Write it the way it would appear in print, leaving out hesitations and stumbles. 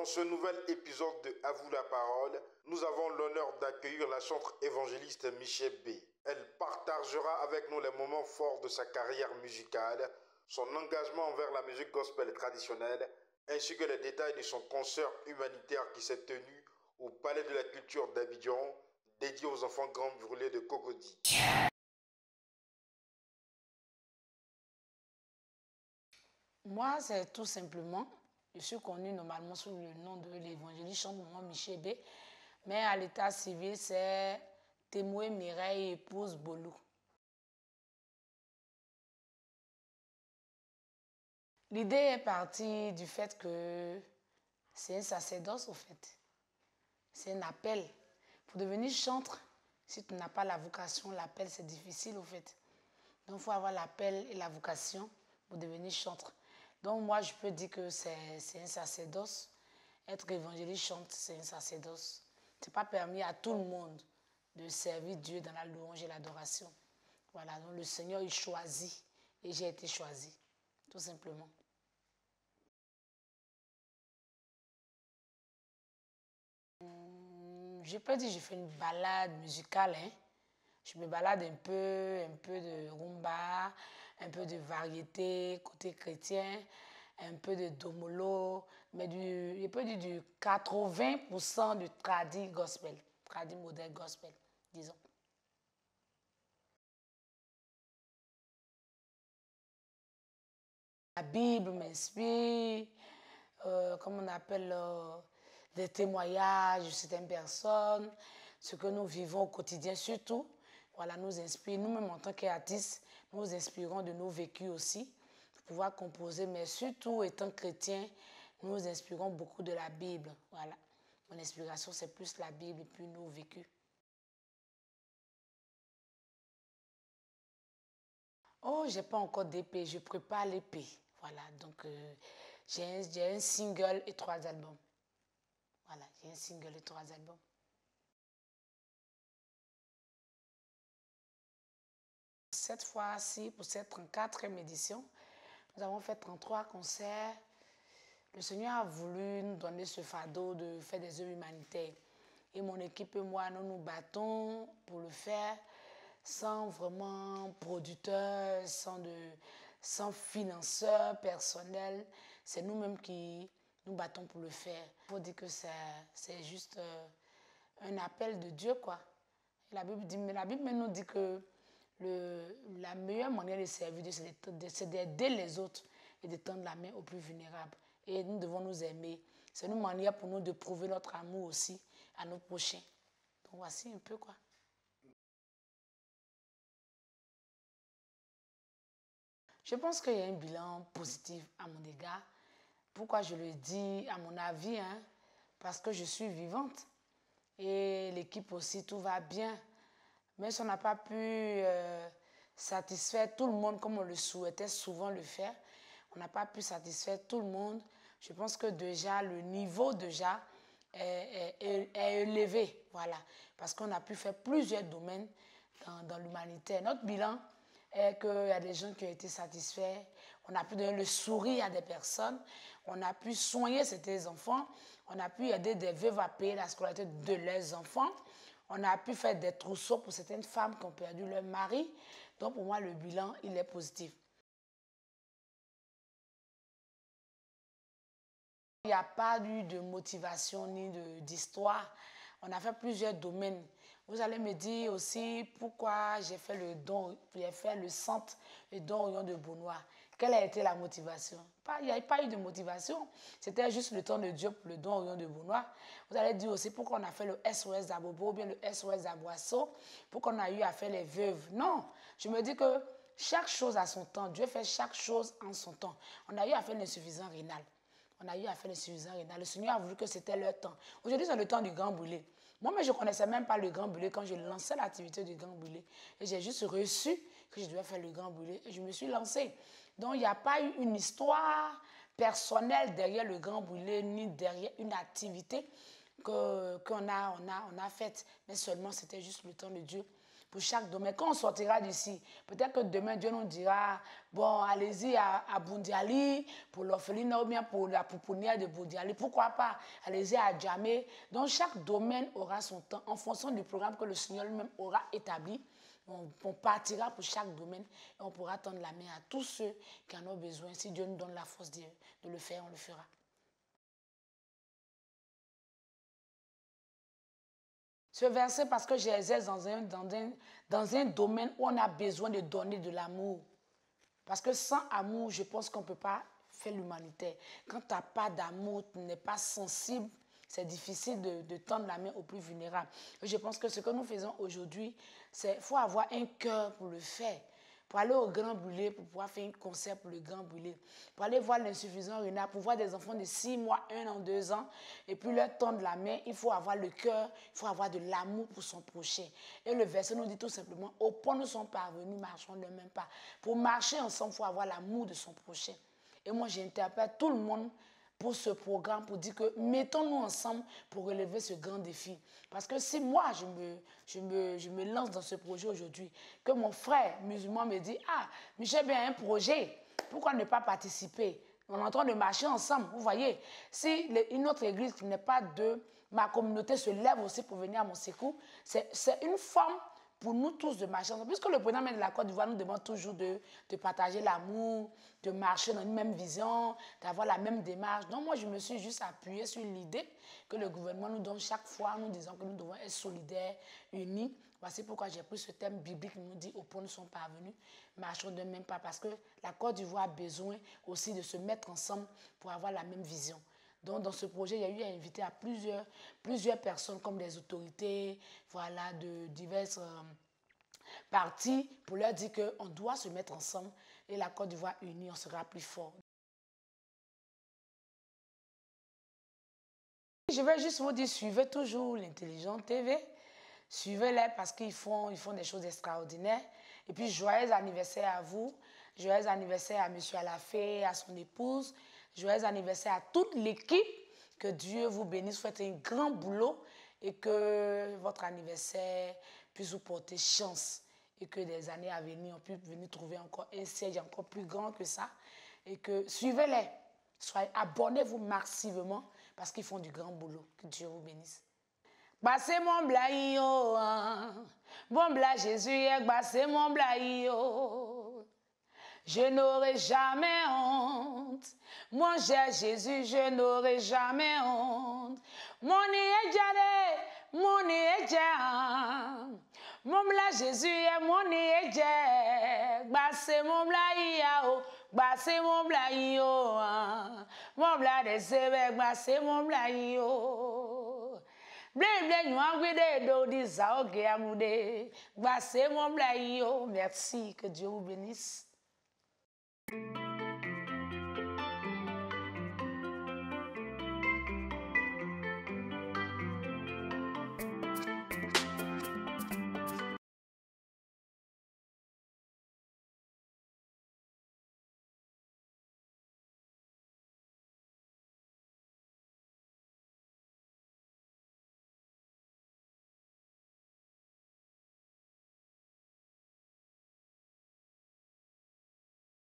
ce nouvel épisode de À vous la parole, nous avons l'honneur d'accueillir la chanteuse évangéliste Michel B. Elle partagera avec nous les moments forts de sa carrière musicale, son engagement envers la musique gospel traditionnelle, ainsi que les détails de son concert humanitaire qui s'est tenu au Palais de la Culture d'Abidjan, dédié aux enfants grands brûlés de Cocody. Moi, c'est tout simplement, je suis connue normalement sous le nom de l'évangéliste chante Michel B. Mais à l'état civil, c'est Témoé Mireille épouse Bolou. L'idée est partie du fait que c'est un sacerdoce au fait. C'est un appel. Pour devenir chantre, si tu n'as pas la vocation, l'appel c'est difficile au fait. Donc il faut avoir l'appel et la vocation pour devenir chantre. Donc moi je peux dire que c'est un sacerdoce. Être évangéliste chante, c'est un sacerdoce. Ce n'est pas permis à tout le monde de servir Dieu dans la louange et l'adoration. Voilà, donc le Seigneur il choisit et j'ai été choisi, tout simplement. Je peux dire que je fais une balade musicale. Hein. Je me balade un peu de rumba, un peu de variété côté chrétien, un peu de domolo, mais je peux dire du 80% du tradi gospel, tradi moderne gospel, disons. La Bible m'inspire, comme on appelle, des témoignages de certaines personnes, ce que nous vivons au quotidien surtout, voilà, nous inspire. Nous-mêmes en tant qu'artistes, nous inspirons de nos vécus aussi, pour pouvoir composer, mais surtout étant chrétiens, nous nous inspirons beaucoup de la Bible. Voilà. Mon inspiration, c'est plus la Bible et puis nos vécus. Oh, j'ai pas encore d'épée, je prépare l'épée. Voilà, donc j'ai un single et 3 albums. Voilà, j'ai un single et 3 albums. Cette fois-ci, pour cette 34e édition, nous avons fait 33 concerts. Le Seigneur a voulu nous donner ce fardeau de faire des œuvres humanitaires. Et mon équipe et moi, nous nous battons pour le faire sans vraiment producteur, sans financeur personnel. C'est nous-mêmes qui nous battons pour le faire. Il faut dire que c'est juste un appel de Dieu, quoi. Et la Bible nous dit que la meilleure manière de servir Dieu, c'est d'aider les autres et de tendre la main aux plus vulnérables. Et nous devons nous aimer. C'est une manière pour nous de prouver notre amour aussi à nos prochains. Donc voici un peu quoi. Je pense qu'il y a un bilan positif à mon égard. Pourquoi je le dis à mon avis, hein? Parce que je suis vivante. Et l'équipe aussi, tout va bien. Mais si on n'a pas pu satisfaire tout le monde comme on le souhaitait souvent le faire, on n'a pas pu satisfaire tout le monde, je pense que déjà le niveau déjà est élevé. Voilà. Parce qu'on a pu faire plusieurs domaines dans l'humanitaire. Notre bilan est qu'il y a des gens qui ont été satisfaits, on a pu donner le sourire à des personnes, on a pu soigner certains enfants, on a pu aider des veuves à payer la scolarité de leurs enfants, on a pu faire des trousseaux pour certaines femmes qui ont perdu leur mari. Donc pour moi, le bilan, il est positif. Il n'y a pas eu de motivation ni d'histoire. On a fait plusieurs domaines. Vous allez me dire aussi pourquoi j'ai fait le don, j'ai fait le centre, le don au Lion de Beaunois. Quelle a été la motivation? Il n'y a pas eu de motivation. C'était juste le temps de Dieu pour le don au Lion de Beaunois. Vous allez dire aussi pourquoi on a fait le SOS d'Abobo ou bien le SOS d'Aboisseau, pourquoi on a eu à faire les veuves. Non, je me dis que chaque chose a son temps. Dieu fait chaque chose en son temps. On a eu à faire l'insuffisance rénale. On a eu à faire l'insuffisance rénale. Le Seigneur a voulu que c'était leur temps. Aujourd'hui, c'est le temps du grand brûlé. Moi, je ne connaissais même pas le grand brûlé quand je lançais l'activité du grand brûlé. Et j'ai juste reçu que je devais faire le grand brûlé et je me suis lancée. Donc, il n'y a pas eu une histoire personnelle derrière le grand brûlé ni derrière une activité qu'on a faite. Mais seulement, c'était juste le temps de Dieu. pour chaque domaine. Quand on sortira d'ici, peut-être que demain, Dieu nous dira, bon, allez-y à Bundiali pour l'orphelinat ou bien pour la pouponnière de Bundiali. Pourquoi pas? Allez-y à Djamé. Donc, chaque domaine aura son temps en fonction du programme que le Seigneur lui-même aura établi. On partira pour chaque domaine et on pourra tendre la main à tous ceux qui en ont besoin. Si Dieu nous donne la force de le faire, on le fera. Ce verset, parce que j'exerce dans un domaine où on a besoin de donner de l'amour. Parce que sans amour, je pense qu'on ne peut pas faire l'humanitaire. Quand tu n'as pas d'amour, tu n'es pas sensible, c'est difficile de tendre la main aux plus vulnérables. Et je pense que ce que nous faisons aujourd'hui, c'est qu'il faut avoir un cœur pour le faire. Pour aller au Grand Brûlé, pour pouvoir faire un concert pour le Grand Brûlé. Pour aller voir l'insuffisant renard, pour voir des enfants de 6 mois, 1 an, 2 ans, et puis leur tendre la main, il faut avoir le cœur, il faut avoir de l'amour pour son prochain. Et le verset nous dit tout simplement, au point où nous sommes parvenus, marchons de même pas. Pour marcher ensemble, il faut avoir l'amour de son prochain. Et moi, j'interpelle tout le monde pour ce programme, pour dire que mettons-nous ensemble pour relever ce grand défi. Parce que si moi, je me lance dans ce projet aujourd'hui, que mon frère musulman me dit, ah, Michel, bien un projet, pourquoi ne pas participer? On est en train de marcher ensemble, vous voyez. Si une autre église qui n'est pas de ma communauté se lève aussi pour venir à mon secours, c'est une forme pour nous tous de marcher ensemble. Puisque le président de la Côte d'Ivoire nous demande toujours de partager l'amour, de marcher dans une même vision, d'avoir la même démarche. Donc moi, je me suis juste appuyée sur l'idée que le gouvernement nous donne chaque fois, nous disant que nous devons être solidaires, unis. Voici pourquoi j'ai pris ce thème biblique qui nous dit au point où nous sommes parvenus, marchons de même pas. Parce que la Côte d'Ivoire a besoin aussi de se mettre ensemble pour avoir la même vision. Donc, dans ce projet, il y a eu à inviter à plusieurs personnes comme des autorités, voilà, de diverses parties pour leur dire qu'on doit se mettre ensemble et la Côte d'Ivoire unie, on sera plus fort. Je vais juste vous dire, suivez toujours l'Intelligent TV. Suivez-les parce qu'ils font des choses extraordinaires. Et puis, joyeux anniversaire à vous. Joyeux anniversaire à M. Alafé, à son épouse. Joyeux anniversaire à toute l'équipe. Que Dieu vous bénisse. Faites un grand boulot et que votre anniversaire puisse vous porter chance. Et que des années à venir, on puisse venir trouver encore un siège encore plus grand que ça. Et que suivez-les. Abonnez-vous massivement parce qu'ils font du grand boulot. Que Dieu vous bénisse. Bassez mon blaïo, bon bla Jésus, bassez mon blaïo. Je n'aurai jamais honte. Mon cher Jésus, je n'aurai jamais honte. Mon niéjale, mon niéja. Mon bla Jésus, mon niéja. Bassez mon blaïo, bassez mon blaïo. Mon bla de sebe, bassez mon blaïo. Merci, que Dieu vous bénisse.